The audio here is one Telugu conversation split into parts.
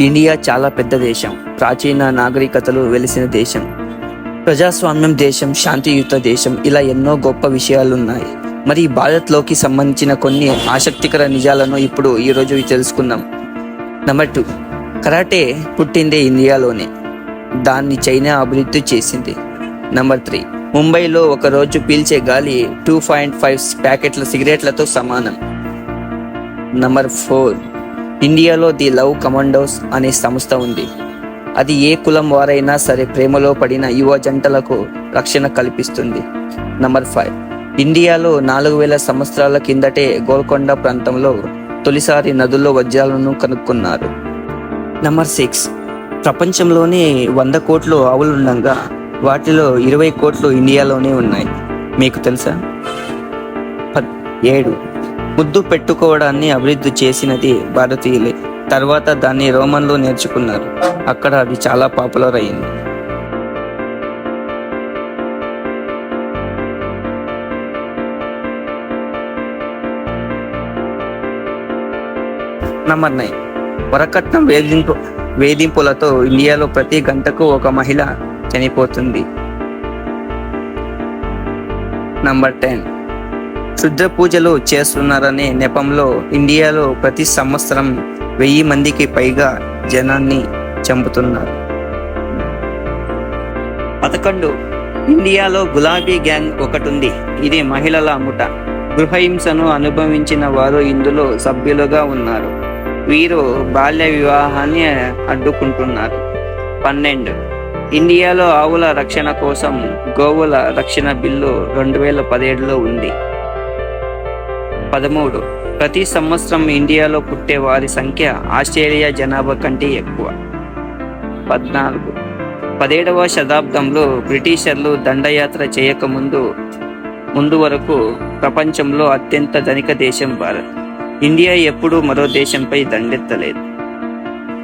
ఇండియా చాలా పెద్ద దేశం, ప్రాచీన నాగరికతలు వెలిసిన దేశం, ప్రజాస్వామ్యం దేశం, శాంతియుత దేశం, ఇలా ఎన్నో గొప్ప విషయాలున్నాయి. మరి భారత్లోకి సంబంధించిన కొన్ని ఆసక్తికర నిజాలను ఇప్పుడు ఈరోజు తెలుసుకుందాం. నెంబర్ 2, కరాటే పుట్టిందే ఇండియాలోనే, దాన్ని చైనా అభివృద్ధి చేసింది. నెంబర్ 3, ముంబైలో ఒకరోజు పీల్చే గాలి 2.5 ప్యాకెట్ల సిగరెట్లతో సమానం. నెంబర్ 4, ఇండియాలో ది లవ్ కమాండోస్ అనే సంస్థ ఉంది. అది ఏ కులం వారైనా సరే ప్రేమలో పడిన యువ జంటలకు రక్షణ కల్పిస్తుంది. నెంబర్ 5, ఇండియాలో 4000 సంవత్సరాల కిందటే గోల్కొండ ప్రాంతంలో తొలిసారి నదుల్లో వజ్రాలను కనుక్కున్నారు. నెంబర్ 6, ప్రపంచంలోనే 100 కోట్లు ఆవులుండగా వాటిలో 20 కోట్లు ఇండియాలోనే ఉన్నాయి. మీకు తెలుసా? 7, ముద్దు పెట్టుకోవడాన్ని అభివృద్ధి చేసినది భారతీయులే. తర్వాత దాన్ని రోమన్లు నేర్చుకున్నారు, అక్కడ అది చాలా పాపులర్ అయింది. నెంబర్ 9, వరకట్నం వేధింపులతో ఇండియాలో ప్రతి గంటకు ఒక మహిళ చనిపోతుంది. నంబర్ 10, క్షుద్ర పూజలు చేస్తున్నారనే నెపంలో ఇండియాలో ప్రతి సంవత్సరం 1000 మందికి పైగా జనాన్ని చంపుతున్నారు. 11, ఇండియాలో గులాబీ గ్యాంగ్ ఒకటుంది. ఇది మహిళల ముఠ. గృహహింసను అనుభవించిన వారు ఇందులో సభ్యులుగా ఉన్నారు. వీరు బాల్య వివాహాన్ని అడ్డుకుంటున్నారు. 12, ఇండియాలో ఆవుల రక్షణ కోసం గోవుల రక్షణ బిల్లు 2017లో ఉంది. 13, ప్రతి సంవత్సరం ఇండియాలో పుట్టే వారి సంఖ్య ఆస్ట్రేలియా జనాభా కంటే ఎక్కువ. 14, 17వ శతాబ్దంలో బ్రిటిషర్లు దండయాత్ర చేయకముందు వరకు ప్రపంచంలో అత్యంత ధనిక దేశం భారత్. ఇండియా ఎప్పుడూ మరో దేశంపై దండెత్తలేదు.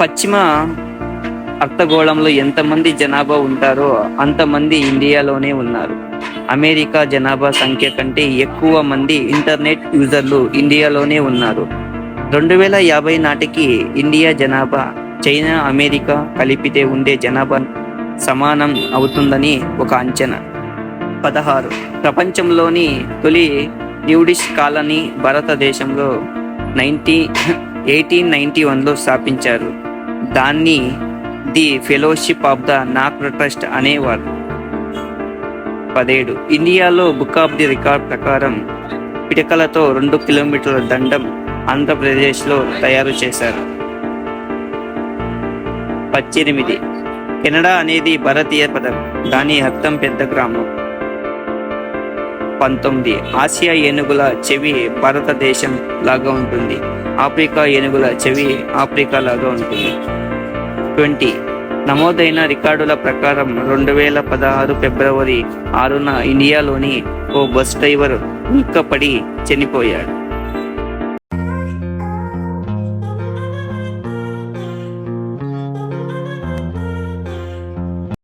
పశ్చిమ అర్ధగోళంలో ఎంతమంది జనాభా ఉంటారో అంతమంది ఇండియాలోనే ఉన్నారు. అమెరికా జనాభా సంఖ్య కంటే ఎక్కువ మంది ఇంటర్నెట్ యూజర్లు ఇండియాలోనే ఉన్నారు. 2050 నాటికి ఇండియా జనాభా చైనా, అమెరికా కలిపితే ఉండే జనాభా సమానం అవుతుందని ఒక అంచనా. 16, ప్రపంచంలోని తొలి న్యూడిస్ట్ కాలనీ భారతదేశంలో 1891లో స్థాపించారు. దాన్ని ది ఫెలోషిప్ ఆఫ్ ద నాక్ ట్రస్ట్ అనేవారు. 17, ఇండియాలో బుక్ ఆఫ్ ది రికార్డ్ ప్రకారం పిడకలతో 2 కిలోమీటర్ల దండం ఆంధ్రప్రదేశ్లో తయారు చేశారు. 18, కెనడా అనేది భారతీయ పదం, దాని అర్థం పెద్ద గ్రామం. 19, ఆసియా ఏనుగుల చెవి భారతదేశం లాగా ఉంటుంది. ఆఫ్రికా ఏనుగుల చెవి ఆఫ్రికా లాగా ఉంటుంది. 20, నమోదైన రికార్డుల ప్రకారం 2016 ఫిబ్రవరి 6న ఇండియాలోని ఓ బస్ డ్రైవర్ ఉల్కపడి చనిపోయాడు.